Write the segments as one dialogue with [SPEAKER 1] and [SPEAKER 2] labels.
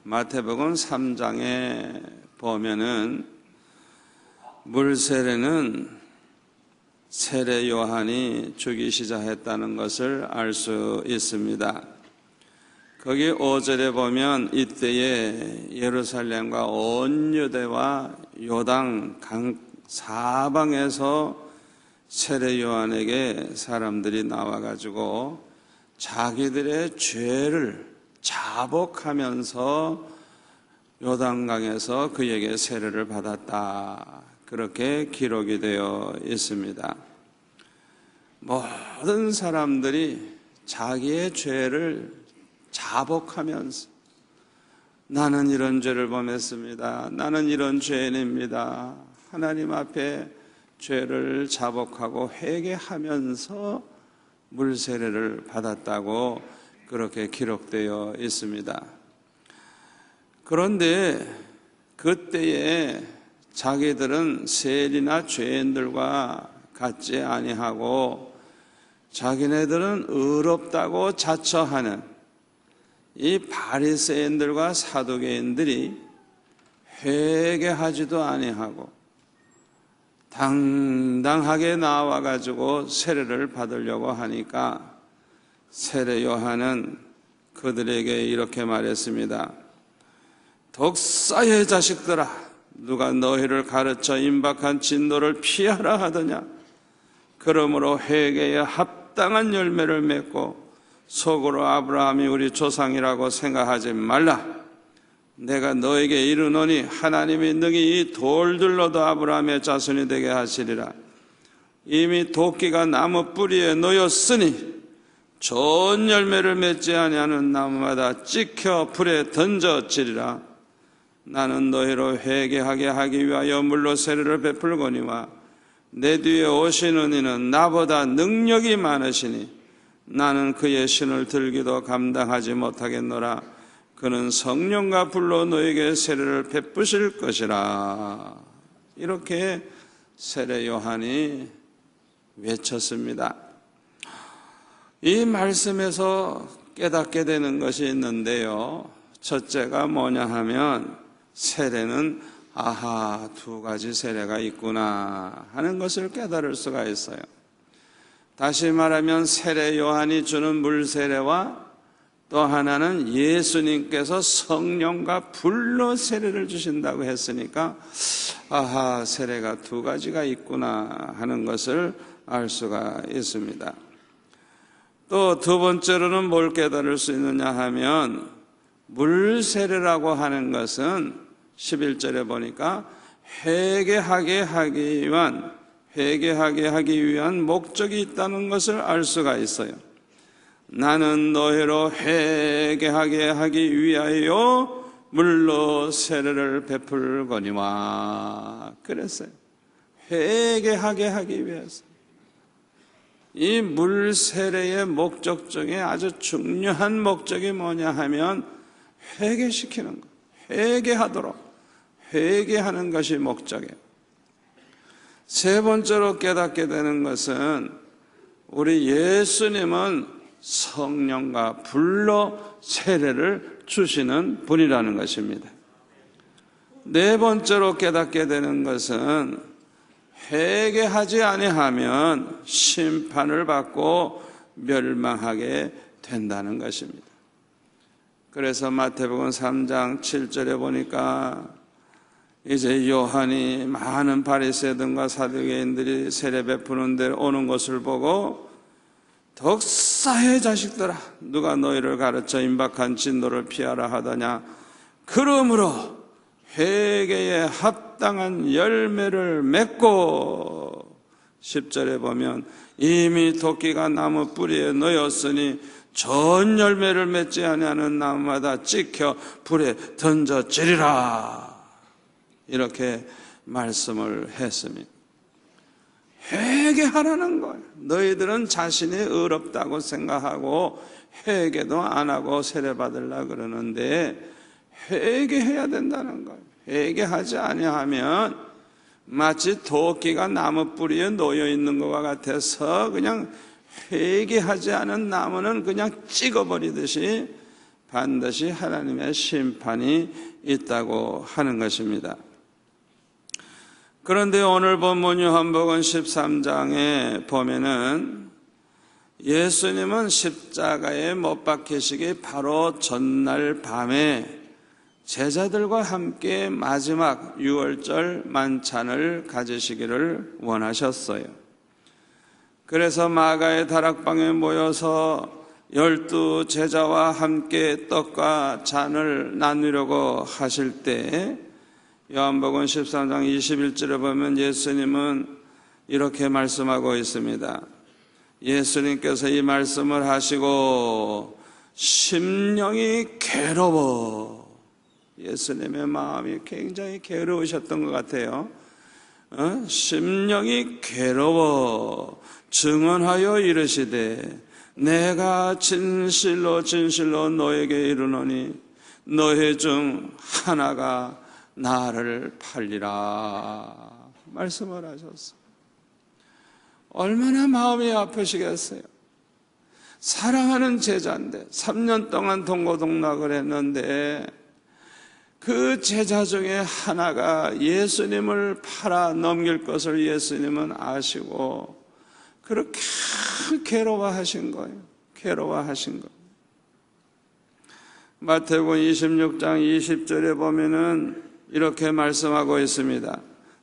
[SPEAKER 1] 마태복음 3장에 보면은 물세례는 세례 요한이 주기시자 했다는 것을 알 수 있습니다. 거기 5절에 보면 이때에 예루살렘과 온 유대와 요단 강 사방에서 세례 요한에게 사람들이 나와가지고 자기들의 죄를 자복하면서 요단강에서 그에게 세례를 받았다, 그렇게 기록이 되어 있습니다. 모든 사람들이 자기의 죄를 자복하면서 나는 이런 죄를 범했습니다, 나는 이런 죄인입니다, 하나님 앞에 죄를 자복하고 회개하면서 물세례를 받았다고 그렇게 기록되어 있습니다. 그런데 그때에 자기들은 세리나 죄인들과 같지 아니하고 자기네들은 의롭다고 자처하는 이 바리새인들과 사두개인들이 회개하지도 아니하고 당당하게 나와가지고 세례를 받으려고 하니까 세례 요한은 그들에게 이렇게 말했습니다. 독사의 자식들아, 누가 너희를 가르쳐 임박한 진노를 피하라 하더냐? 그러므로 회개에 합당한 열매를 맺고 속으로 아브라함이 우리 조상이라고 생각하지 말라. 내가 너에게 이르노니 하나님이 능히 이 돌들로도 아브라함의 자손이 되게 하시리라. 이미 도끼가 나무 뿌리에 놓였으니 좋은 열매를 맺지 아니하는 나무마다 찍혀 불에 던져지리라. 나는 너희로 회개하게 하기 위하여 물로 세례를 베풀거니와 내 뒤에 오시는 이는 나보다 능력이 많으시니 나는 그의 신을 들기도 감당하지 못하겠노라. 그는 성령과 불로 너에게 세례를 베푸실 것이라. 이렇게 세례 요한이 외쳤습니다. 이 말씀에서 깨닫게 되는 것이 있는데요, 첫째가 뭐냐 하면 세례는 두 가지 세례가 있구나 하는 것을 깨달을 수가 있어요. 다시 말하면 세례 요한이 주는 물세례와 또 하나는 예수님께서 성령과 불로 세례를 주신다고 했으니까 세례가 두 가지가 있구나 하는 것을 알 수가 있습니다. 또 두 번째로는 뭘 깨달을 수 있느냐 하면 물세례라고 하는 것은 11절에 보니까 회개하게 하기 위한 목적이 있다는 것을 알 수가 있어요. 나는 너희로 회개하게 하기 위하여 물로 세례를 베풀거니와 그랬어요. 회개하게 하기 위해서. 이 물세례의 목적 중에 아주 중요한 목적이 뭐냐 하면 회개시키는 것, 회개하는 것이 목적이에요. 세 번째로 깨닫게 되는 것은 우리 예수님은 성령과 불로 세례를 주시는 분이라는 것입니다. 네 번째로 깨닫게 되는 것은 회개하지 아니하면 심판을 받고 멸망하게 된다는 것입니다. 그래서 마태복음 3장 7절에 보니까 이제 요한이 많은 바리새인들과 사두개인들이 세례 베푸는 데 오는 것을 보고 독사의 자식들아, 누가 너희를 가르쳐 임박한 진노를 피하라 하더냐? 그러므로 회개에 합당한 열매를 맺고 10절에 보면 이미 도끼가 나무 뿌리에 놓였으니 좋은 열매를 맺지 아니하는 나무마다 찍혀 불에 던져지리라. 이렇게 말씀을 했습니다. 회개하라는 거예요. 너희들은 자신이 의롭다고 생각하고 회개도 안 하고 세례받으려고 그러는데 회개해야 된다는 거예요. 회개하지 아니하면 마치 도끼가 나무 뿌리에 놓여 있는 것과 같아서 그냥 회개하지 않은 나무는 그냥 찍어버리듯이 반드시 하나님의 심판이 있다고 하는 것입니다. 그런데 오늘 본문 요한복음 13장에 보면은 예수님은 십자가에 못 박히시기 바로 전날 밤에 제자들과 함께 마지막 유월절 만찬을 가지시기를 원하셨어요. 그래서 마가의 다락방에 모여서 12 제자와 함께 떡과 잔을 나누려고 하실 때 요한복음 13장 21절에 보면 예수님은 이렇게 말씀하고 있습니다. 예수님께서 이 말씀을 하시고 심령이 괴로워, 예수님의 마음이 굉장히 괴로우셨던 것 같아요. 심령이 괴로워 증언하여 이르시되 내가 진실로 진실로 너에게 이르노니 너희 중 하나가 나를 팔리라 말씀을 하셨어요. 얼마나 마음이 아프시겠어요. 사랑하는 제자인데 3년 동안 동고동락을 했는데 그 제자 중에 하나가 예수님을 팔아 넘길 것을 예수님은 아시고 그렇게 괴로워하신 거예요. 괴로워하신 거예요. 마태복음 26장 20절에 보면은 이렇게 말씀하고 있습니다.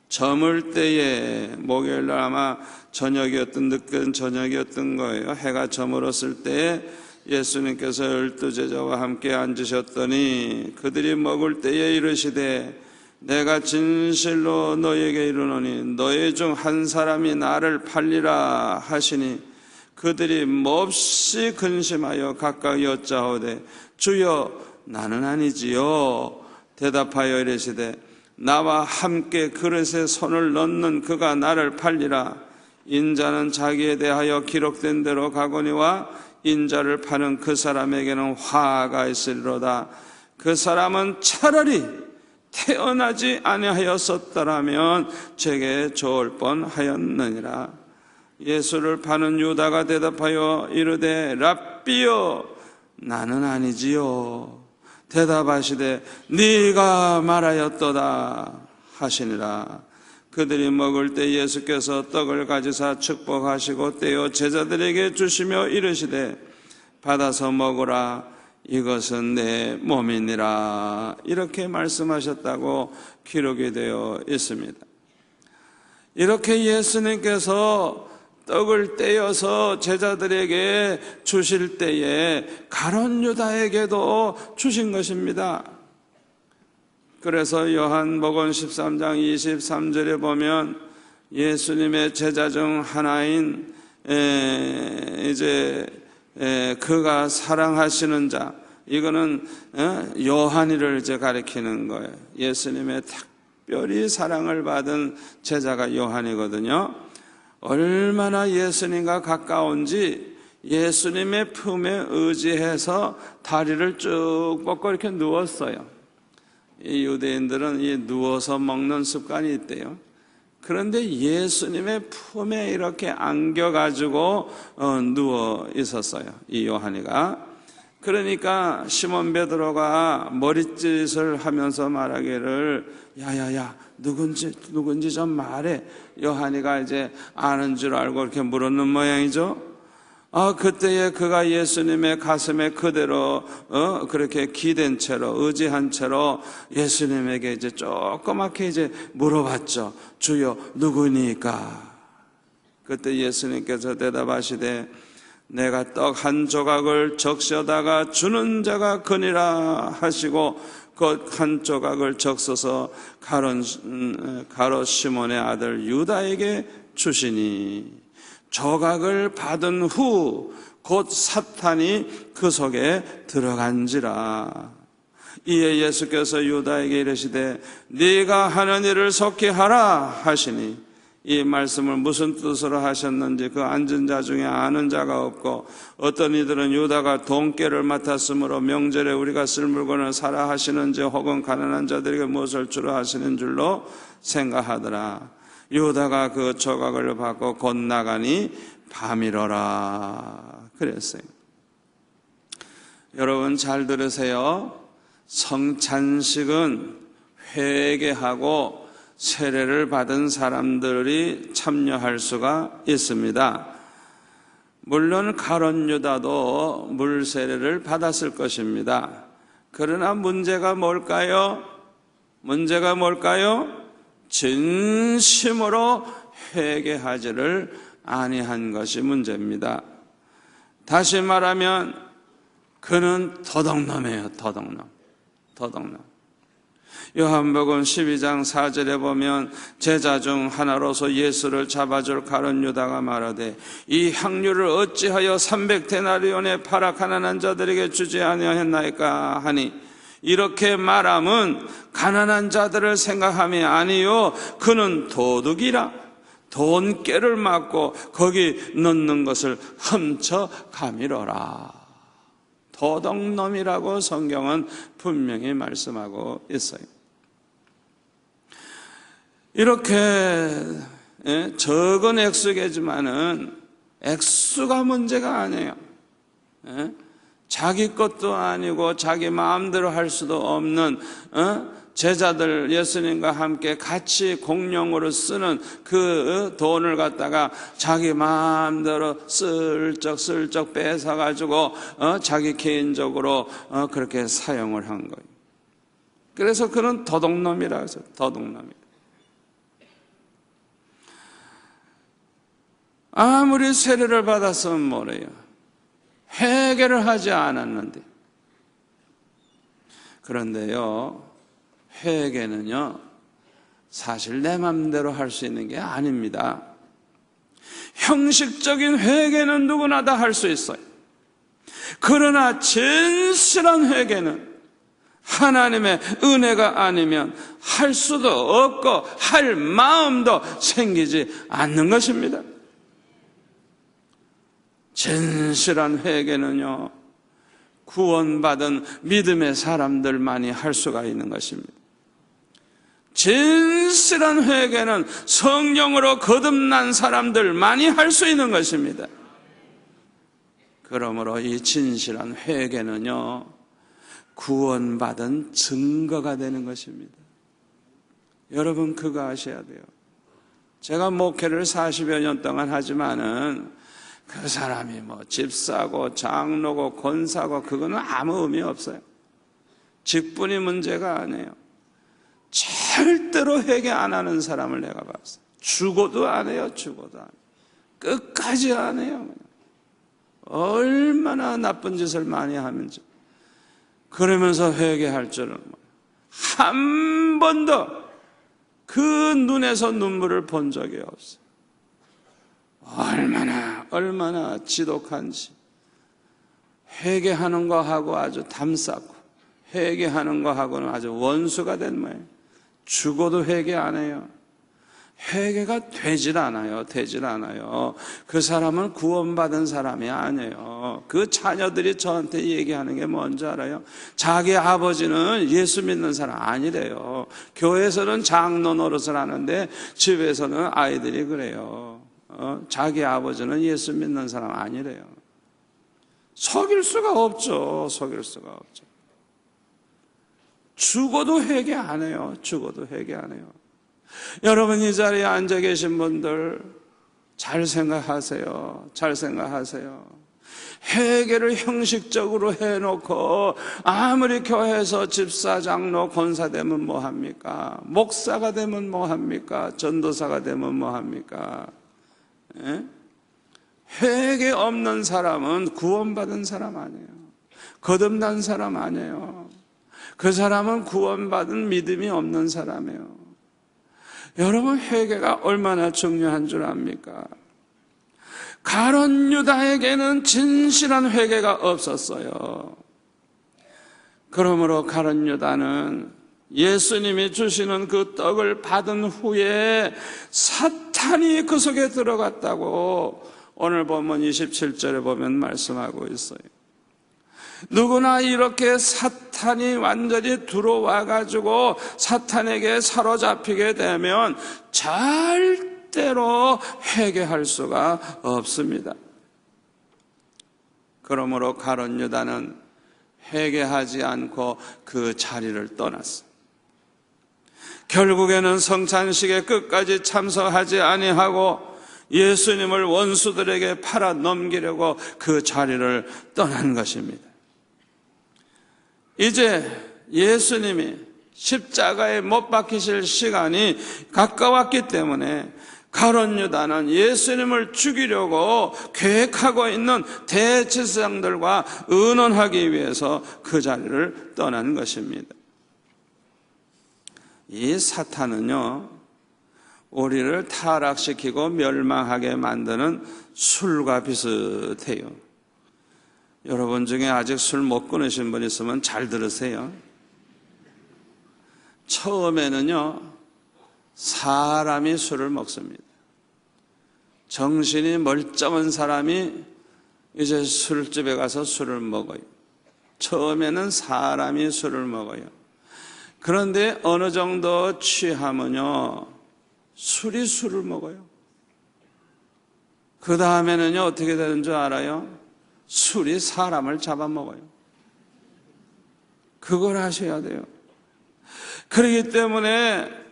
[SPEAKER 1] 저물 때에, 목요일날 아마 저녁이었던 늦은 저녁이었던 거예요. 해가 저물었을 때에 예수님께서 12 제자와 함께 앉으셨더니 그들이 먹을 때에 이르시되 내가 진실로 너에게 이르노니 너희 중 한 사람이 나를 팔리라 하시니 그들이 몹시 근심하여 각각 여짜오되 주여 나는 아니지요. 대답하여 이르시되 나와 함께 그릇에 손을 넣는 그가 나를 팔리라. 인자는 자기에 대하여 기록된 대로 가거니와 인자를 파는 그 사람에게는 화가 있으리로다. 그 사람은 차라리 태어나지 아니하였었더라면 제게 좋을 뻔하였느니라. 예수를 파는 유다가 대답하여 이르되 랍비여 나는 아니지요. 대답하시되 네가 말하였도다 하시니라. 그들이 먹을 때 예수께서 떡을 가지사 축복하시고 떼어 제자들에게 주시며 이르시되 받아서 먹으라 이것은 내 몸이니라 이렇게 말씀하셨다고 기록이 되어 있습니다. 이렇게 예수님께서 떡을 떼어서 제자들에게 주실 때에 가룟 유다에게도 주신 것입니다. 그래서 요한복음 13장 23절에 보면 예수님의 제자 중 하나인 그가 사랑하시는 자, 이거는 요한이를 이제 가리키는 거예요. 예수님의 특별히 사랑을 받은 제자가 요한이거든요. 얼마나 예수님과 가까운지 예수님의 품에 의지해서 다리를 쭉 뻗고 이렇게 누웠어요. 이 유대인들은 이 누워서 먹는 습관이 있대요. 그런데 예수님의 품에 이렇게 안겨가지고 누워 있었어요. 이 요한이가. 그러니까 시몬 베드로가 머릿짓을 하면서 말하기를 야야야 누군지 좀 말해. 요한이가 이제 아는 줄 알고 이렇게 물었는 모양이죠. 그때에 그가 예수님의 가슴에 그대로 그렇게 기댄 채로 의지한 채로 예수님에게 이제 조그맣게 이제 물어봤죠. 주여 누구니까? 그때 예수님께서 대답하시되 내가 떡 한 조각을 적셔다가 주는 자가 그니라 하시고 그 한 조각을 적셔서 가롯 시몬의 아들 유다에게 주시니 조각을 받은 후 곧 사탄이 그 속에 들어간지라. 이에 예수께서 유다에게 이르시되 네가 하는 일을 속히 하라 하시니 이 말씀을 무슨 뜻으로 하셨는지 그 앉은 자 중에 아는 자가 없고 어떤 이들은 유다가 돈깨를 맡았으므로 명절에 우리가 쓸 물건을 사라 하시는지 혹은 가난한 자들에게 무엇을 주라 하시는 줄로 생각하더라. 유다가 그 조각을 받고 곧 나가니 밤이러라 그랬어요. 여러분 잘 들으세요. 성찬식은 회개하고 세례를 받은 사람들이 참여할 수가 있습니다. 물론 가룟 유다도 물 세례를 받았을 것입니다. 그러나 문제가 뭘까요? 문제가 뭘까요? 진심으로 회개하지를 아니한 것이 문제입니다. 다시 말하면 그는 도둑놈이에요. 도둑놈. 요한복음 12장 4절에 보면 제자 중 하나로서 예수를 잡아줄 가룟 유다가 말하되 이 향유를 어찌하여 300데나리온에 팔아 가난한 자들에게 주지 아니하였나이까 하니, 이렇게 말함은 가난한 자들을 생각함이 아니요 그는 도둑이라 돈깨를 맞고 거기 넣는 것을 훔쳐 가미러라. 도둑놈이라고 성경은 분명히 말씀하고 있어요. 이렇게 적은 액수겠지만은 액수가 문제가 아니에요. 자기 것도 아니고 자기 마음대로 할 수도 없는 제자들 예수님과 함께 같이 공용으로 쓰는 그 돈을 갖다가 자기 마음대로 슬쩍 뺏어가지고 자기 개인적으로 그렇게 사용을 한 거예요. 그래서 그는 도둑놈이라 해서 도둑놈이다. 아무리 세례를 받았으면 뭐래요? 회개를 하지 않았는데. 그런데요, 회개는요 사실 내 맘대로 할 수 있는 게 아닙니다. 형식적인 회개는 누구나 다 할 수 있어요. 그러나 진실한 회개는 하나님의 은혜가 아니면 할 수도 없고 할 마음도 생기지 않는 것입니다. 진실한 회개는요 구원받은 믿음의 사람들만이 할 수가 있는 것입니다. 진실한 회개는 성령으로 거듭난 사람들만이 할 수 있는 것입니다. 그러므로 이 진실한 회개는요 구원받은 증거가 되는 것입니다. 여러분 그거 아셔야 돼요. 제가 목회를 40여 년 동안 하지만은 그 사람이 뭐 집사고 장로고 권사고 그거는 아무 의미 없어요. 직분이 문제가 아니에요. 절대로 회개 안 하는 사람을 내가 봤어요. 죽어도 안 해요. 죽어도 안 해요. 끝까지 안 해요. 얼마나 나쁜 짓을 많이 하면서 그러면서 회개할 줄은 한 번도 그 눈에서 눈물을 본 적이 없어요. 얼마나 지독한지. 회개하는 거하고 아주 담쌓고 회개하는 거하고는 아주 원수가 된 모양이에요. 죽어도 회개 안 해요. 회개가 되질 않아요. 그 사람은 구원받은 사람이 아니에요. 그 자녀들이 저한테 얘기하는 게 뭔지 알아요? 자기 아버지는 예수 믿는 사람 아니래요. 교회에서는 장로 노릇을 하는데 집에서는 아이들이 그래요. 자기 아버지는 예수 믿는 사람 아니래요. 속일 수가 없죠. 죽어도 회개 안 해요. 여러분 이 자리에 앉아 계신 분들 잘 생각하세요. 회개를 형식적으로 해놓고 아무리 교회에서 집사, 장로, 권사 되면 뭐합니까? 목사가 되면 뭐합니까? 전도사가 되면 뭐합니까? 회개 없는 사람은 구원받은 사람 아니에요. 거듭난 사람 아니에요. 그 사람은 구원받은 믿음이 없는 사람이에요. 여러분 회개가 얼마나 중요한 줄 압니까? 가룟 유다에게는 진실한 회개가 없었어요. 그러므로 가룟 유다는 예수님이 주시는 그 떡을 받은 후에 사탄이 그 속에 들어갔다고 오늘 본문 27절에 보면 말씀하고 있어요. 누구나 이렇게 사탄이 완전히 들어와 가지고 사탄에게 사로잡히게 되면 절대로 회개할 수가 없습니다. 그러므로 가룟 유다는 회개하지 않고 그 자리를 떠났어요. 결국에는 성찬식에 끝까지 참석하지 아니하고 예수님을 원수들에게 팔아 넘기려고 그 자리를 떠난 것입니다. 이제 예수님이 십자가에 못 박히실 시간이 가까웠기 때문에 가룟 유다는 예수님을 죽이려고 계획하고 있는 대제사장들과 의논하기 위해서 그 자리를 떠난 것입니다. 이 사탄은요, 우리를 타락시키고 멸망하게 만드는 술과 비슷해요. 여러분 중에 아직 술 못 끊으신 분 있으면 잘 들으세요. 처음에는요, 사람이 술을 먹습니다. 정신이 멀쩡한 사람이 이제 술집에 가서 술을 먹어요. 처음에는 사람이 술을 먹어요. 그런데 어느 정도 취하면요, 술이 술을 먹어요. 그 다음에는요, 어떻게 되는 줄 알아요? 술이 사람을 잡아먹어요. 그걸 하셔야 돼요. 그렇기 때문에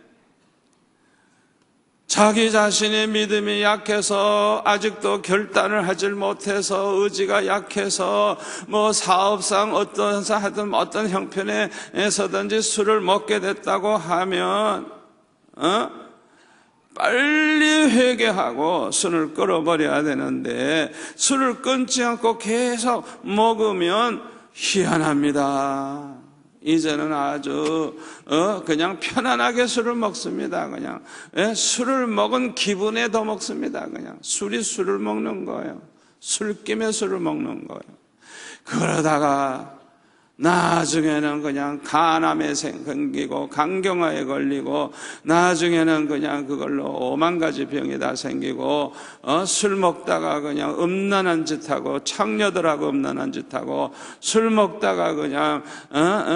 [SPEAKER 1] 자기 자신의 믿음이 약해서 아직도 결단을 하질 못해서 의지가 약해서 뭐 사업상 어떤 형편에서든지 술을 먹게 됐다고 하면 빨리 회개하고 술을 끊어버려야 되는데 술을 끊지 않고 계속 먹으면 희한합니다. 이제는 아주 그냥 편안하게 술을 먹습니다. 그냥 술을 먹은 기분에 더 먹습니다. 그냥 술이 술을 먹는 거예요. 술김에 술을 먹는 거예요. 그러다가 나중에는 그냥 간암에 생기고 간경화에 걸리고 나중에는 그냥 그걸로 5만 가지 병이 다 생기고 술 먹다가 그냥 음란한 짓하고 창녀들하고 음란한 짓하고 술 먹다가 그냥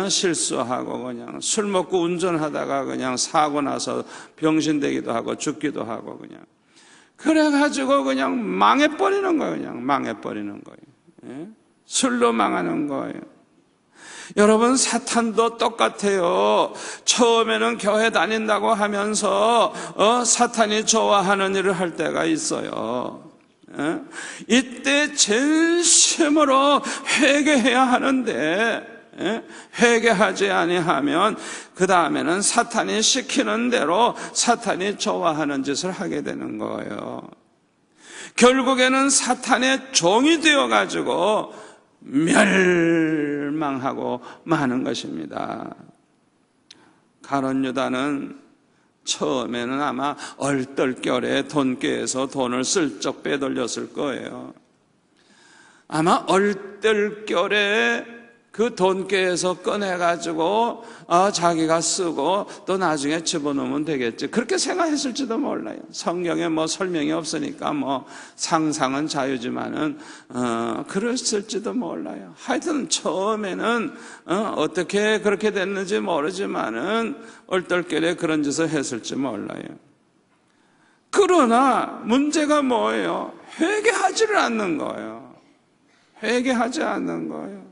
[SPEAKER 1] 실수하고 그냥 술 먹고 운전하다가 그냥 사고 나서 병신되기도 하고 죽기도 하고 그냥 그래가지고 그냥 망해버리는 거예요. 그냥 망해버리는 거예요. 술로 망하는 거예요. 여러분, 사탄도 똑같아요. 처음에는 교회 다닌다고 하면서 사탄이 좋아하는 일을 할 때가 있어요. 이때 진심으로 회개해야 하는데 회개하지 아니하면 그 다음에는 사탄이 시키는 대로 사탄이 좋아하는 짓을 하게 되는 거예요. 결국에는 사탄의 종이 되어가지고 멸망하고 마는 것입니다. 가룟 유다는 처음에는 아마 얼떨결에 돈꾀에서 돈을 슬쩍 빼돌렸을 거예요. 아마 얼떨결에 그 돈꾀에서 꺼내가지고 자기가 쓰고 또 나중에 집어넣으면 되겠지, 그렇게 생각했을지도 몰라요. 성경에 뭐 설명이 없으니까 뭐 상상은 자유지만은 그랬을지도 몰라요. 하여튼 처음에는 어떻게 그렇게 됐는지 모르지만은 얼떨결에 그런 짓을 했을지 몰라요. 그러나 문제가 뭐예요? 회개하지를 않는 거예요. 회개하지 않는 거예요.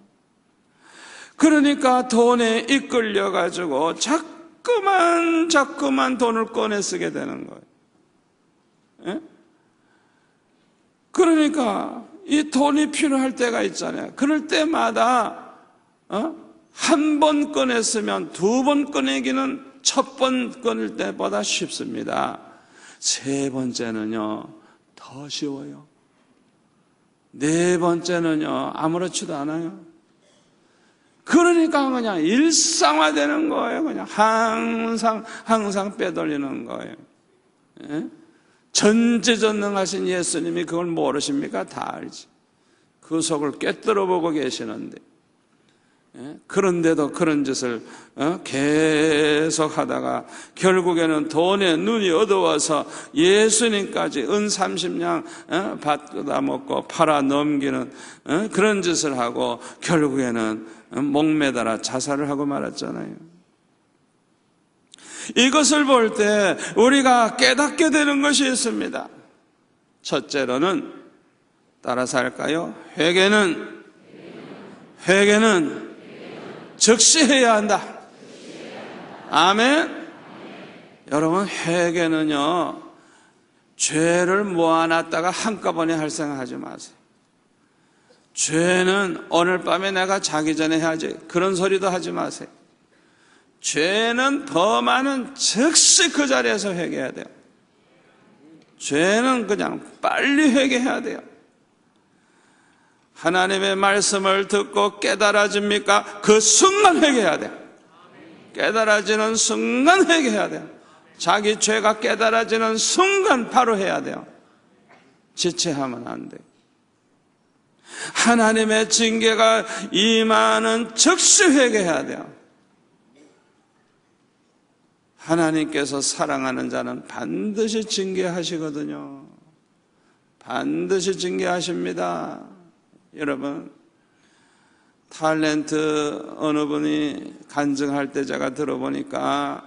[SPEAKER 1] 그러니까 돈에 이끌려가지고 자꾸만 돈을 꺼내 쓰게 되는 거예요. 그러니까 이 돈이 필요할 때가 있잖아요. 그럴 때마다 한 번 꺼냈으면 두 번 꺼내기는 첫 번 꺼낼 때보다 쉽습니다. 세 번째는요, 더 쉬워요. 네 번째는요, 아무렇지도 않아요. 그러니까 그냥 일상화되는 거예요. 그냥 항상 빼돌리는 거예요. 전지전능하신 예수님이 그걸 모르십니까? 다 알지. 그 속을 꿰뚫어 보고 계시는데, 그런데도 그런 짓을 계속 하다가 결국에는 돈에 눈이 어두워서 예수님까지 은 30냥 받다 먹고 팔아 넘기는 그런 짓을 하고 결국에는 목매달아 자살을 하고 말았잖아요. 이것을 볼 때 우리가 깨닫게 되는 것이 있습니다. 첫째로는 따라서 할까요? 회개는 즉시 해야 한다. 아멘. 여러분, 회개는요, 죄를 모아놨다가 한꺼번에 할 생각하지 마세요. 죄는 오늘 밤에 내가 자기 전에 해야지, 그런 소리도 하지 마세요. 죄는 범하는 즉시 그 자리에서 회개해야 돼요. 죄는 그냥 빨리 회개해야 돼요. 하나님의 말씀을 듣고 깨달아집니까? 그 순간 회개해야 돼요. 깨달아지는 순간 회개해야 돼요. 자기 죄가 깨달아지는 순간 바로 해야 돼요. 지체하면 안 돼요. 하나님의 징계가 임하는 즉시 회개해야 돼요. 하나님께서 사랑하는 자는 반드시 징계하시거든요. 반드시 징계하십니다. 여러분, 탤런트 어느 분이 간증할 때 제가 들어보니까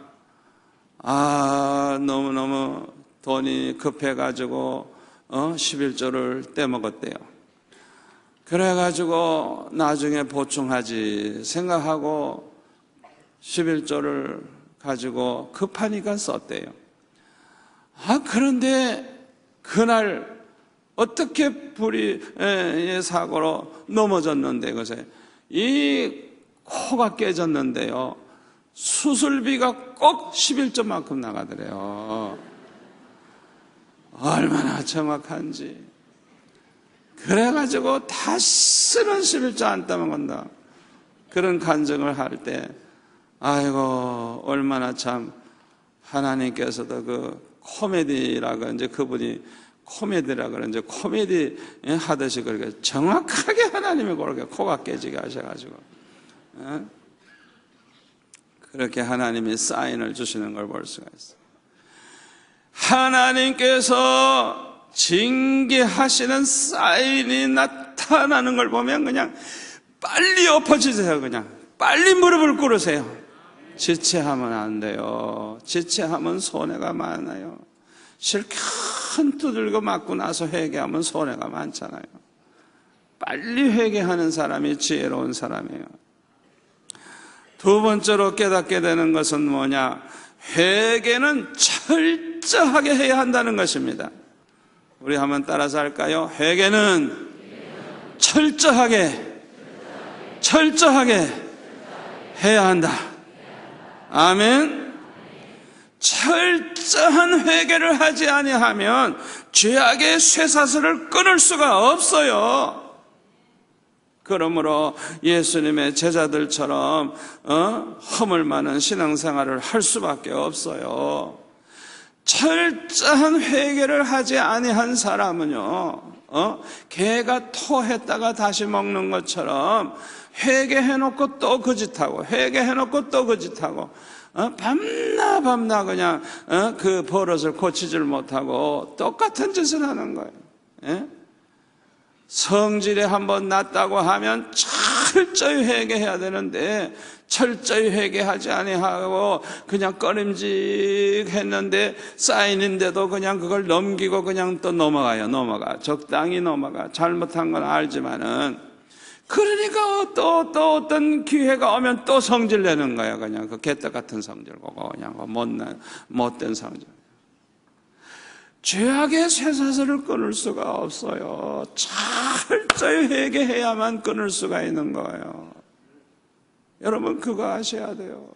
[SPEAKER 1] 너무너무 돈이 급해가지고 11조를 떼먹었대요. 그래가지고 나중에 보충하지 생각하고 11조를 가지고 급하니까 썼대요. 그런데 그날 어떻게 불의의 사고로 넘어졌는데, 그것에 이 코가 깨졌는데요, 수술비가 꼭 11조만큼 나가더래요. 얼마나 정확한지. 그래가지고 다시는 11조 안 따먹는다, 그런 간증을 할 때, 아이고, 얼마나 참 하나님께서도 그 코미디라고, 이제 그분이 코미디라 그러는데 코미디 하듯이 그렇게 정확하게 하나님이 그렇게 코가 깨지게 하셔가지고 그렇게 하나님이 사인을 주시는 걸 볼 수가 있어요. 하나님께서 징계하시는 사인이 나타나는 걸 보면 그냥 빨리 엎어지세요. 그냥 빨리 무릎을 꿇으세요. 지체하면 안 돼요. 지체하면 손해가 많아요. 실컷 두들겨 맞고 나서 회개하면 손해가 많잖아요. 빨리 회개하는 사람이 지혜로운 사람이에요. 두 번째로 깨닫게 되는 것은 뭐냐? 회개는 철저하게 해야 한다는 것입니다. 우리 한번 따라서 할까요? 회개는 철저하게 해야 한다. 아멘. 철저한 회개를 하지 아니하면 죄악의 쇠사슬을 끊을 수가 없어요. 그러므로 예수님의 제자들처럼 허물 많은 신앙생활을 할 수밖에 없어요. 철저한 회개를 하지 아니한 사람은요, 개가 토했다가 다시 먹는 것처럼 회개해놓고 또 거짓하고, 회개해놓고 또 거짓하고, 밤나 그냥 그 버릇을 고치질 못하고 똑같은 짓을 하는 거예요. 성질에 한번 났다고 하면 철저히 회개해야 되는데 철저히 회개하지 아니하고 그냥 꺼림직했는데 사인인데도 그냥 그걸 넘기고 그냥 또 넘어가. 적당히 넘어가. 잘못한 건 알지만은, 그러니까 또 어떤 기회가 오면 또 성질 내는 거야. 그냥 그 개떡 같은 성질, 그냥 못된 성질. 죄악의 쇠사슬을 끊을 수가 없어요. 철저히 회개해야만 끊을 수가 있는 거예요. 여러분, 그거 아셔야 돼요.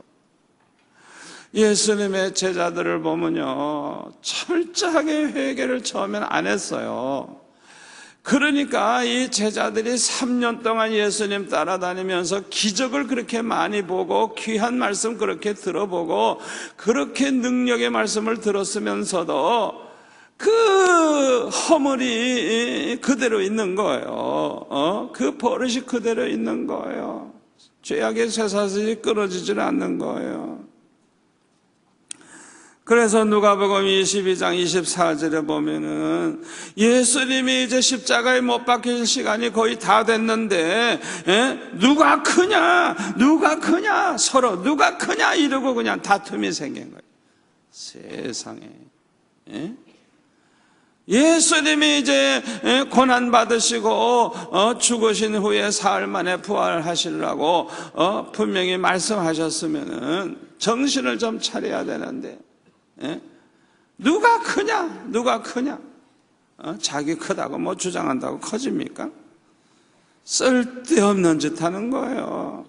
[SPEAKER 1] 예수님의 제자들을 보면요, 철저하게 회개를 처음엔 안 했어요. 그러니까 이 제자들이 3년 동안 예수님 따라다니면서 기적을 그렇게 많이 보고 귀한 말씀 그렇게 들어보고 그렇게 능력의 말씀을 들었으면서도 그 허물이 그대로 있는 거예요. 그 버릇이 그대로 있는 거예요. 죄악의 쇠사슬이 끊어지질 않는 거예요. 그래서 누가복음 22장 24절에 보면은 예수님이 이제 십자가에 못 박힐 시간이 거의 다 됐는데 누가 크냐 서로 누가 크냐 이러고 그냥 다툼이 생긴 거예요. 세상에. 예수님이 이제 고난 받으시고 죽으신 후에 사흘 만에 부활하시려고 분명히 말씀하셨으면은 정신을 좀 차려야 되는데, 누가 크냐? 자기 크다고 뭐 주장한다고 커집니까? 쓸데없는 짓 하는 거예요.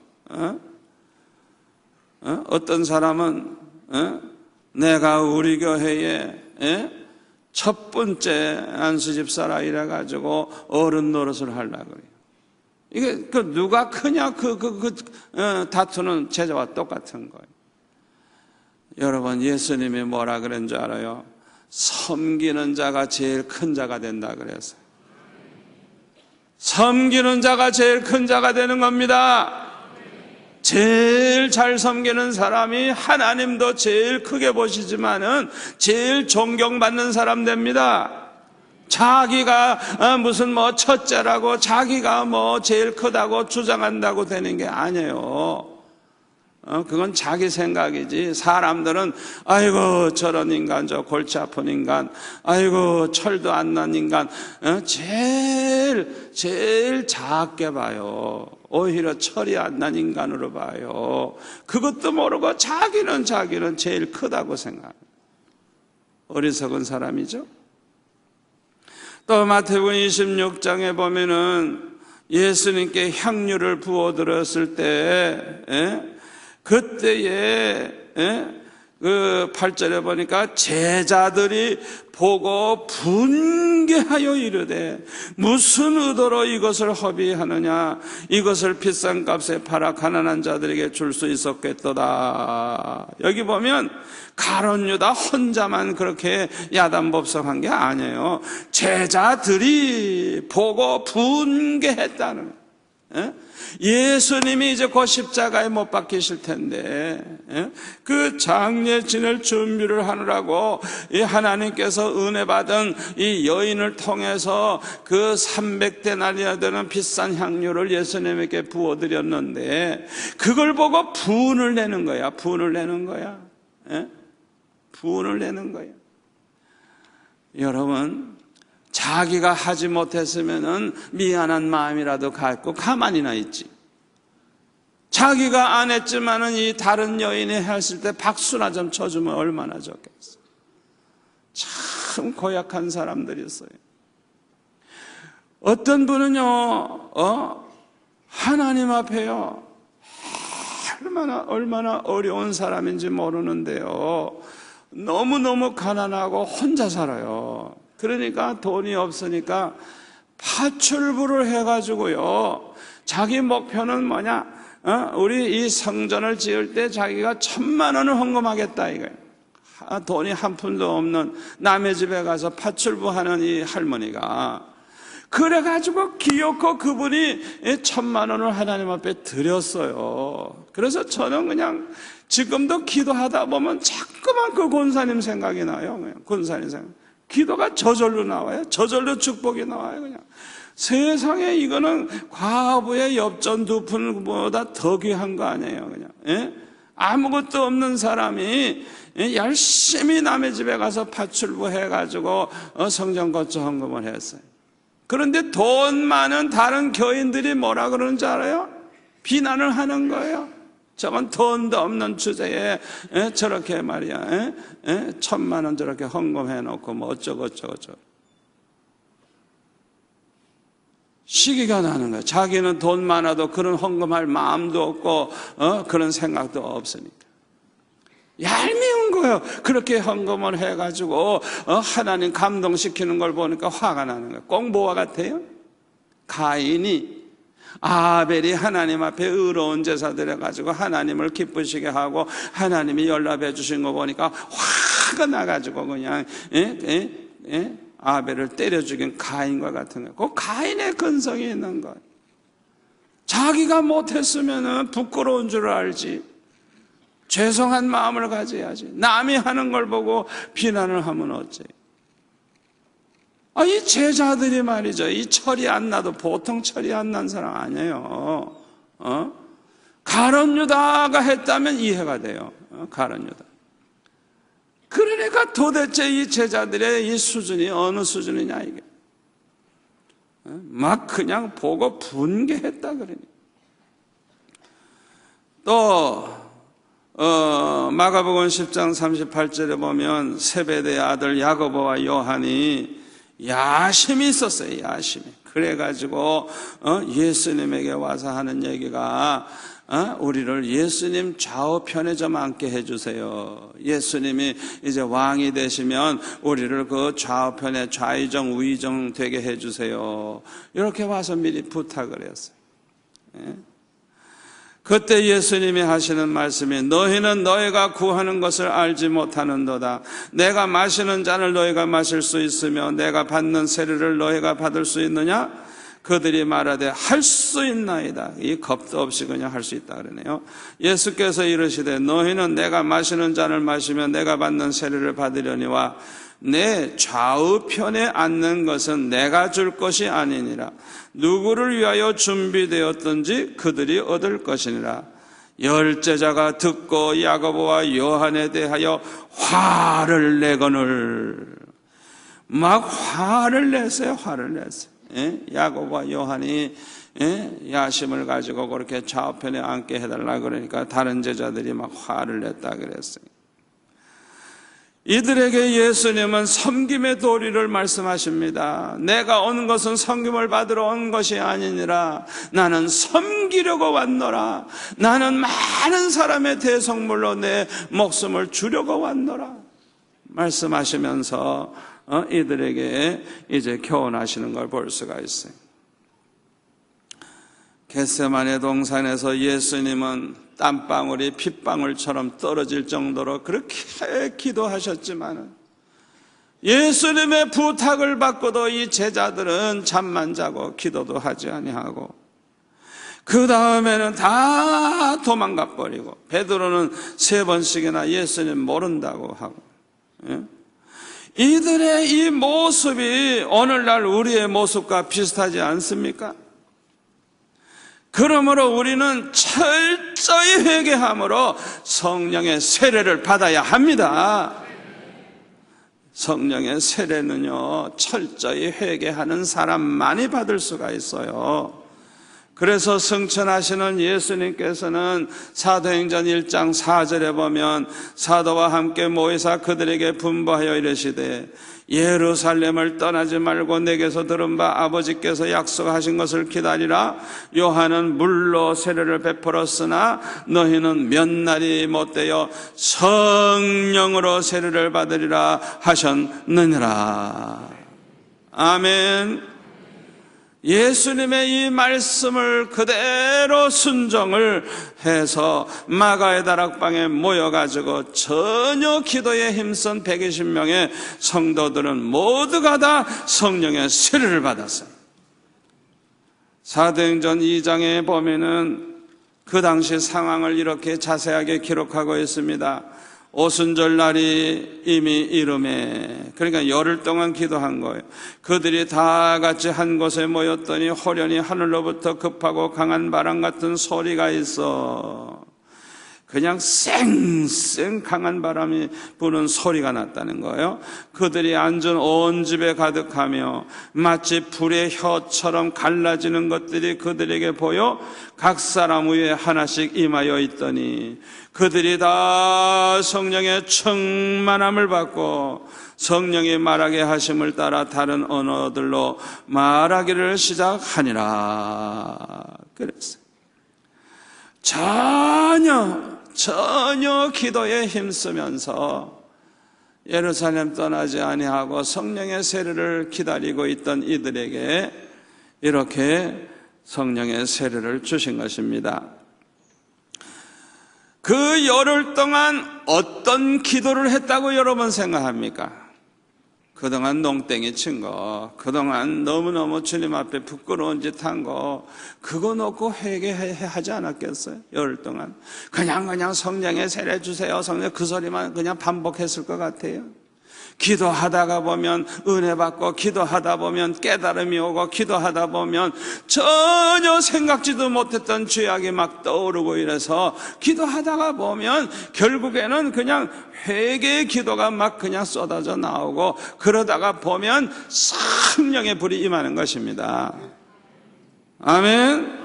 [SPEAKER 1] 어떤 사람은 내가 우리 교회에 첫 번째 안수집사라 이래가지고 어른 노릇을 하려고 그래요. 이게 누가 크냐 다투는 제자와 똑같은 거예요. 여러분, 예수님이 뭐라 그런 줄 알아요? 섬기는 자가 제일 큰 자가 된다 그랬어요. 섬기는 자가 제일 큰 자가 되는 겁니다. 제일 잘 섬기는 사람이 하나님도 제일 크게 보시지만은 제일 존경받는 사람 됩니다. 자기가 무슨 뭐 첫째라고 자기가 뭐 제일 크다고 주장한다고 되는 게 아니에요. 그건 자기 생각이지. 사람들은 아이고 저런 인간, 저 골치 아픈 인간, 아이고 철도 안 난 인간, 제일 작게 봐요. 오히려 철이 안 난 인간으로 봐요. 그것도 모르고 자기는 제일 크다고 생각해요. 어리석은 사람이죠. 또 마태복음 26장에 보면은 예수님께 향유를 부어드렸을 때 그때에 그 8절에 보니까 제자들이 보고 분개하여 이르되 무슨 의도로 이것을 허비하느냐, 이것을 비싼 값에 팔아 가난한 자들에게 줄 수 있었겠도다. 여기 보면 가룟 유다 혼자만 그렇게 야단법석한 게 아니에요. 제자들이 보고 분개했다는 거예요. 예수님이 이제 곧 십자가에 못 박히실 텐데 그 장례 지낼 준비를 하느라고 하나님께서 은혜 받은 이 여인을 통해서 그 300데나리나 되는 비싼 향유를 예수님에게 부어드렸는데 그걸 보고 분을 내는 거야. 분을 내는 거야. 여러분, 자기가 하지 못했으면은 미안한 마음이라도 갖고 가만히나 있지. 자기가 안 했지만은 이 다른 여인이 했을 때 박수나 좀 쳐주면 얼마나 좋겠어. 참 고약한 사람들이 있어요. 어떤 분은요, 하나님 앞에요, 얼마나 어려운 사람인지 모르는데요, 너무너무 가난하고 혼자 살아요. 그러니까 돈이 없으니까 파출부를 해가지고요, 자기 목표는 뭐냐, 우리 이 성전을 지을 때 자기가 1,000만 원을 헌금하겠다 이거예요. 돈이 한 푼도 없는 남의 집에 가서 파출부 하는 이 할머니가 그래가지고 기어코 그분이 1,000만 원을 하나님 앞에 드렸어요. 그래서 저는 그냥 지금도 기도하다 보면 자꾸만 그 권사님 생각이 나요. 그냥 권사님 생각. 기도가 저절로 나와요. 저절로 축복이 나와요. 그냥 세상에 이거는 과부의 엽전 2푼보다 더 귀한 거 아니에요. 그냥 아무것도 없는 사람이 열심히 남의 집에 가서 파출부 해가지고 성전 거처 헌금을 했어요. 그런데 돈 많은 다른 교인들이 뭐라 그러는지 알아요? 비난을 하는 거예요. 저건 돈도 없는 주제에 저렇게 말이야 1,000만 원 저렇게 헌금해놓고 뭐 어쩌고 시기가 나는 거야. 자기는 돈 많아도 그런 헌금할 마음도 없고 그런 생각도 없으니까 얄미운 거예요. 그렇게 헌금을 해가지고 하나님 감동시키는 걸 보니까 화가 나는 거예요. 꼭 뭐와 같아요? 가인이 아벨이 하나님 앞에 의로운 제사 드려가지고 하나님을 기쁘시게 하고 하나님이 연락해 주신 거 보니까 화가 나가지고 그냥 아벨을 때려 죽인 가인과 같은 거예요. 그 가인의 근성이 있는 거예요. 자기가 못했으면 부끄러운 줄 알지, 죄송한 마음을 가져야지. 남이 하는 걸 보고 비난을 하면 어째. 이 제자들이 말이죠, 이 철이 안 나도 보통 철이 안 난 사람 아니에요. 가룟 유다가 했다면 이해가 돼요. 가룟 유다. 그러니까 도대체 이 제자들의 이 수준이 어느 수준이냐 이게. 막 그냥 보고 분개했다 그러니. 또 마가복음 10장 38절에 보면 세베대의 아들 야고보와 요한이 야심이 있었어요. 야심이. 그래가지고 예수님에게 와서 하는 얘기가 우리를 예수님 좌우편에 좀 앉게 해주세요. 예수님이 이제 왕이 되시면 우리를 그 좌우편에 좌의정 우의정 되게 해주세요. 이렇게 와서 미리 부탁을 했어요. 그때 예수님이 하시는 말씀이 너희는 너희가 구하는 것을 알지 못하는도다. 내가 마시는 잔을 너희가 마실 수 있으며 내가 받는 세례를 너희가 받을 수 있느냐? 그들이 말하되 할 수 있나이다. 이 겁도 없이 그냥 할 수 있다 그러네요. 예수께서 이르시되 너희는 내가 마시는 잔을 마시며 내가 받는 세례를 받으려니와 내 좌우편에 앉는 것은 내가 줄 것이 아니니라. 누구를 위하여 준비되었든지 그들이 얻을 것이니라. 열제자가 듣고 야고보와 요한에 대하여 화를 내거늘. 막 화를 냈어요. 화를 냈어요. 야고보와 요한이 야심을 가지고 그렇게 좌우편에 앉게 해달라 그러니까 다른 제자들이 막 화를 냈다 그랬어요. 이들에게 예수님은 섬김의 도리를 말씀하십니다. 내가 온 것은 섬김을 받으러 온 것이 아니니라. 나는 섬기려고 왔노라. 나는 많은 사람의 대성물로 내 목숨을 주려고 왔노라. 말씀하시면서 이들에게 이제 교훈하시는 걸 볼 수가 있어요. 겟세마네 동산에서 예수님은 땀방울이 핏방울처럼 떨어질 정도로 그렇게 기도하셨지만 예수님의 부탁을 받고도 이 제자들은 잠만 자고 기도도 하지 아니하고 그 다음에는 다 도망가 버리고 베드로는 3번씩이나 예수님 모른다고 하고 이들의 이 모습이 오늘날 우리의 모습과 비슷하지 않습니까? 그러므로 우리는 철저히 회개함으로 성령의 세례를 받아야 합니다. 성령의 세례는요, 철저히 회개하는 사람만이 받을 수가 있어요. 그래서 승천하시는 예수님께서는 사도행전 1장 4절에 보면 사도와 함께 모이사 그들에게 분부하여 이르시되 예루살렘을 떠나지 말고 내게서 들은 바 아버지께서 약속하신 것을 기다리라. 요한은 물로 세례를 베풀었으나 너희는 몇 날이 못되어 성령으로 세례를 받으리라 하셨느니라. 아멘. 예수님의 이 말씀을 그대로 순종을 해서 마가의 다락방에 모여가지고 전혀 기도에 힘쓴 120명의 성도들은 모두가 다 성령의 세례를 받았어요. 사도행전 2장에 보면은 그 당시 상황을 이렇게 자세하게 기록하고 있습니다. 오순절 날이 이미 이름에, 그러니까 열흘 동안 기도한 거예요. 그들이 다 같이 한 곳에 모였더니 호련히 하늘로부터 급하고 강한 바람 같은 소리가 있어. 그냥 쌩쌩 강한 바람이 부는 소리가 났다는 거예요. 그들이 앉은 온 집에 가득하며 마치 불의 혀처럼 갈라지는 것들이 그들에게 보여 각 사람 위에 하나씩 임하여 있더니 그들이 다 성령의 충만함을 받고 성령이 말하게 하심을 따라 다른 언어들로 말하기를 시작하니라. 그랬어요. 전혀 기도에 힘쓰면서 예루살렘 떠나지 아니하고 성령의 세례를 기다리고 있던 이들에게 이렇게 성령의 세례를 주신 것입니다. 그 열흘 동안 어떤 기도를 했다고 여러분 생각합니까? 그동안 농땡이 친 거, 그동안 너무너무 주님 앞에 부끄러운 짓 한 거, 그거 놓고 회개하지 않았겠어요? 열흘 동안. 그냥 성령의 세례 주세요. 성령 그 소리만 그냥 반복했을 것 같아요. 기도하다가 보면 은혜 받고, 기도하다 보면 깨달음이 오고, 기도하다 보면 전혀 생각지도 못했던 죄악이 막 떠오르고 이래서 기도하다가 보면 결국에는 그냥 회개의 기도가 막 그냥 쏟아져 나오고, 그러다가 보면 성령의 불이 임하는 것입니다. 아멘.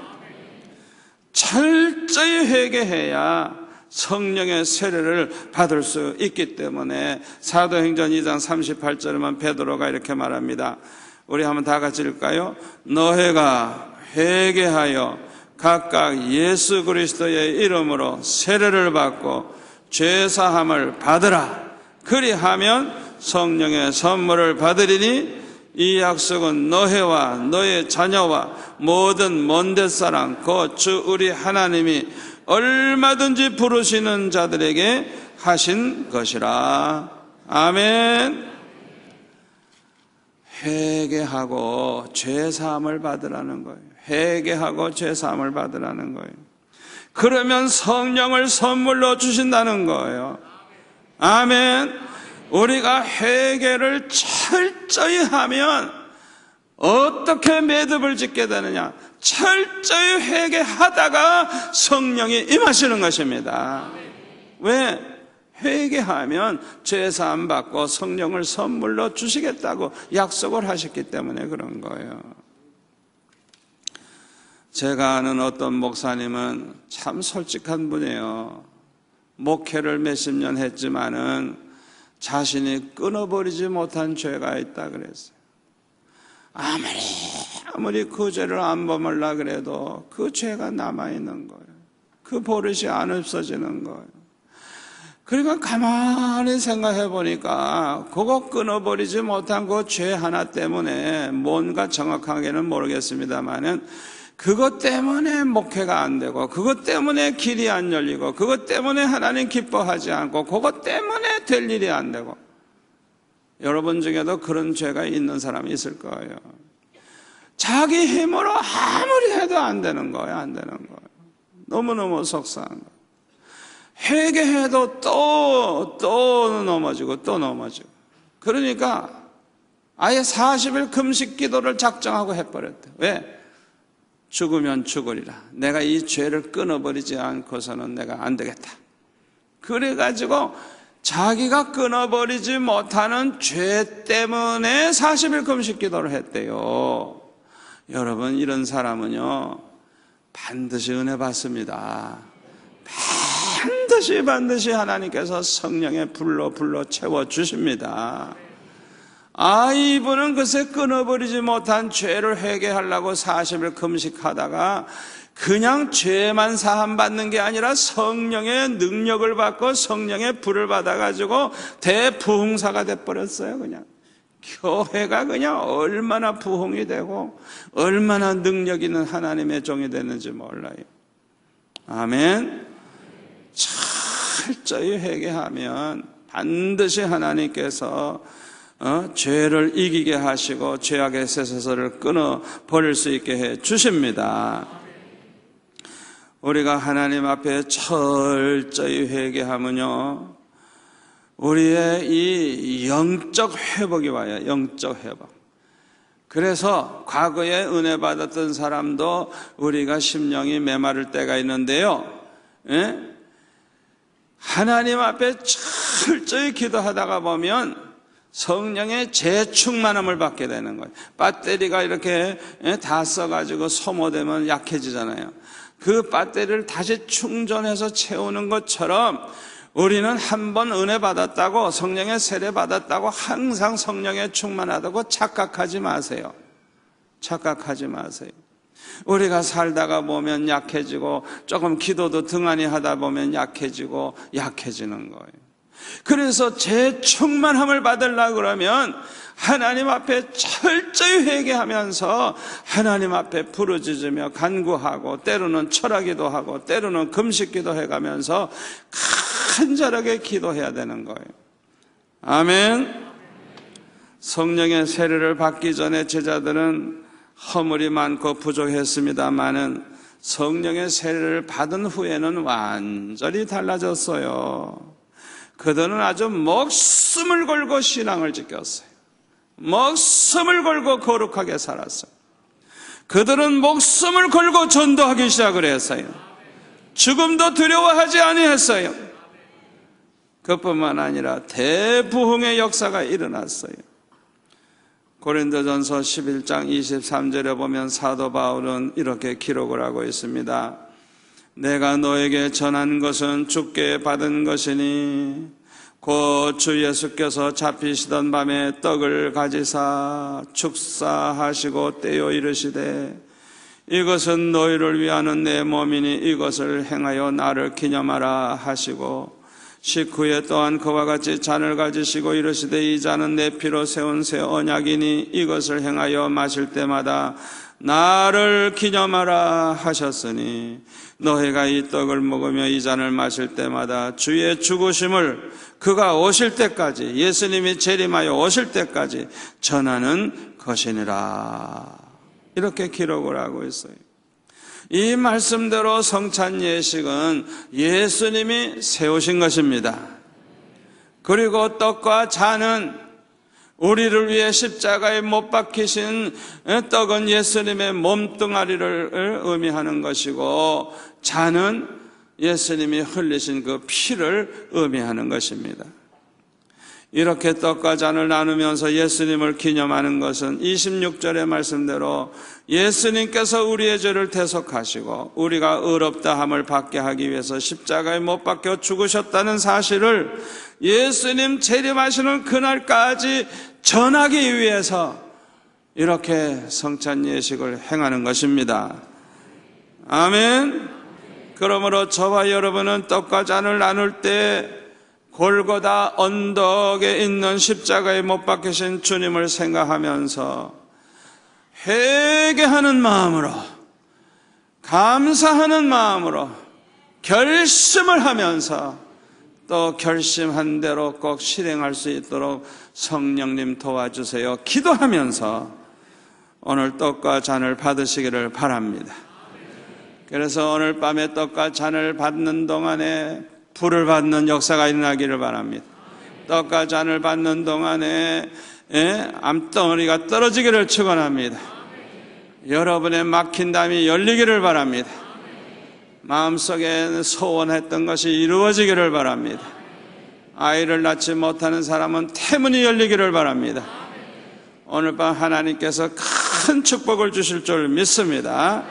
[SPEAKER 1] 철저히 회개해야 성령의 세례를 받을 수 있기 때문에 사도행전 2장 38절에만 베드로가 이렇게 말합니다. 우리 한번 다 같이 읽을까요? 너희가 회개하여 각각 예수 그리스도의 이름으로 세례를 받고 죄사함을 받으라. 그리하면 성령의 선물을 받으리니 이 약속은 너희와 너희 자녀와 모든 먼 데 사람 곧 주 우리 하나님이 얼마든지 부르시는 자들에게 하신 것이라. 아멘. 회개하고 죄사함을 받으라는 거예요. 회개하고 죄사함을 받으라는 거예요. 그러면 성령을 선물로 주신다는 거예요. 아멘. 우리가 회개를 철저히 하면 어떻게 매듭을 짓게 되느냐? 철저히 회개하다가 성령이 임하시는 것입니다. 왜? 회개하면 죄사함 받고 성령을 선물로 주시겠다고 약속을 하셨기 때문에 그런 거예요. 제가 아는 어떤 목사님은 참 솔직한 분이에요. 목회를 몇십 년 했지만은 자신이 끊어버리지 못한 죄가 있다 그랬어요. 아무리 그 죄를 안 범하려 그래도 그 죄가 남아있는 거예요. 그 버릇이 안 없어지는 거예요. 그러니까 가만히 생각해 보니까 그거 끊어버리지 못한 그 죄 하나 때문에 뭔가 정확하게는 모르겠습니다만은 그것 때문에 목회가 안 되고, 그것 때문에 길이 안 열리고, 그것 때문에 하나님 기뻐하지 않고, 그것 때문에 될 일이 안 되고, 여러분 중에도 그런 죄가 있는 사람이 있을 거예요. 자기 힘으로 아무리 해도 안 되는 거예요. 안 되는 거예요. 너무너무 속상한 거예요. 회개해도 또 넘어지고 또 넘어지고. 그러니까 아예 40일 금식 기도를 작정하고 해버렸대요. 왜? 죽으면 죽으리라. 내가 이 죄를 끊어버리지 않고서는 내가 안 되겠다. 그래가지고 자기가 끊어버리지 못하는 죄 때문에 40일 금식 기도를 했대요. 여러분, 이런 사람은요 반드시 은혜 받습니다. 반드시 하나님께서 성령의 불로 채워주십니다. 이분은 글쎄 끊어버리지 못한 죄를 회개하려고 40일 금식하다가 그냥 죄만 사함받는 게 아니라 성령의 능력을 받고 성령의 불을 받아가지고 대부흥사가 돼버렸어요. 그냥 교회가 그냥 얼마나 부흥이 되고 얼마나 능력 있는 하나님의 종이 됐는지 몰라요. 아멘. 철저히 회개하면 반드시 하나님께서 죄를 이기게 하시고 죄악의 쇠사슬을 끊어 버릴 수 있게 해 주십니다. 우리가 하나님 앞에 철저히 회개하면요 우리의 이 영적 회복이 와요. 영적 회복. 그래서 과거에 은혜 받았던 사람도 우리가 심령이 메마를 때가 있는데요, 하나님 앞에 철저히 기도하다가 보면 성령의 재충만함을 받게 되는 거예요. 배터리가 이렇게 다 써가지고 소모되면 약해지잖아요. 그 배터리를 다시 충전해서 채우는 것처럼 우리는 한 번 은혜 받았다고, 성령의 세례 받았다고 항상 성령에 충만하다고 착각하지 마세요. 착각하지 마세요. 우리가 살다가 보면 약해지고, 조금 기도도 등한히 하다 보면 약해지는 거예요. 그래서 재충만함을 받으려고 그러면 하나님 앞에 철저히 회개하면서 하나님 앞에 부르짖으며 간구하고, 때로는 철학기도 하고, 때로는 금식기도 해가면서 간절하게 기도해야 되는 거예요. 아멘. 성령의 세례를 받기 전에 제자들은 허물이 많고 부족했습니다마는 성령의 세례를 받은 후에는 완전히 달라졌어요. 그들은 아주 목숨을 걸고 신앙을 지켰어요. 목숨을 걸고 거룩하게 살았어요. 그들은 목숨을 걸고 전도하기 시작을 했어요. 죽음도 두려워하지 아니했어요. 그뿐만 아니라 대부흥의 역사가 일어났어요. 고린도전서 11장 23절에 보면 사도 바울은 이렇게 기록을 하고 있습니다. 내가 너에게 전한 것은 주께 받은 것이니 곧 주 예수께서 잡히시던 밤에 떡을 가지사 축사하시고 떼어 이르시되 이것은 너희를 위하는 내 몸이니 이것을 행하여 나를 기념하라 하시고 식후에 또한 그와 같이 잔을 가지시고 이르시되 이 잔은 내 피로 세운 새 언약이니 이것을 행하여 마실 때마다 나를 기념하라 하셨으니 너희가 이 떡을 먹으며 이 잔을 마실 때마다 주의 죽으심을 그가 오실 때까지, 예수님이 재림하여 오실 때까지 전하는 것이니라. 이렇게 기록을 하고 있어요. 이 말씀대로 성찬 예식은 예수님이 세우신 것입니다. 그리고 떡과 잔은 우리를 위해 십자가에 못 박히신 떡은 예수님의 몸뚱아리를 의미하는 것이고, 잔은 예수님이 흘리신 그 피를 의미하는 것입니다. 이렇게 떡과 잔을 나누면서 예수님을 기념하는 것은 26절의 말씀대로 예수님께서 우리의 죄를 대속하시고 우리가 의롭다함을 받게 하기 위해서 십자가에 못 박혀 죽으셨다는 사실을 예수님 재림하시는 그날까지 전하기 위해서 이렇게 성찬 예식을 행하는 것입니다. 아멘. 그러므로 저와 여러분은 떡과 잔을 나눌 때 골고다 언덕에 있는 십자가에 못 박히신 주님을 생각하면서 회개하는 마음으로, 감사하는 마음으로 결심을 하면서 또 결심한 대로 꼭 실행할 수 있도록 성령님 도와주세요 기도하면서 오늘 떡과 잔을 받으시기를 바랍니다. 그래서 오늘 밤에 떡과 잔을 받는 동안에 불을 받는 역사가 일어나기를 바랍니다. 떡과 잔을 받는 동안에 암덩어리가 떨어지기를 축원합니다. 여러분의 막힌 담이 열리기를 바랍니다. 마음속에 소원했던 것이 이루어지기를 바랍니다. 아이를 낳지 못하는 사람은 태문이 열리기를 바랍니다. 오늘 밤 하나님께서 큰 축복을 주실 줄 믿습니다.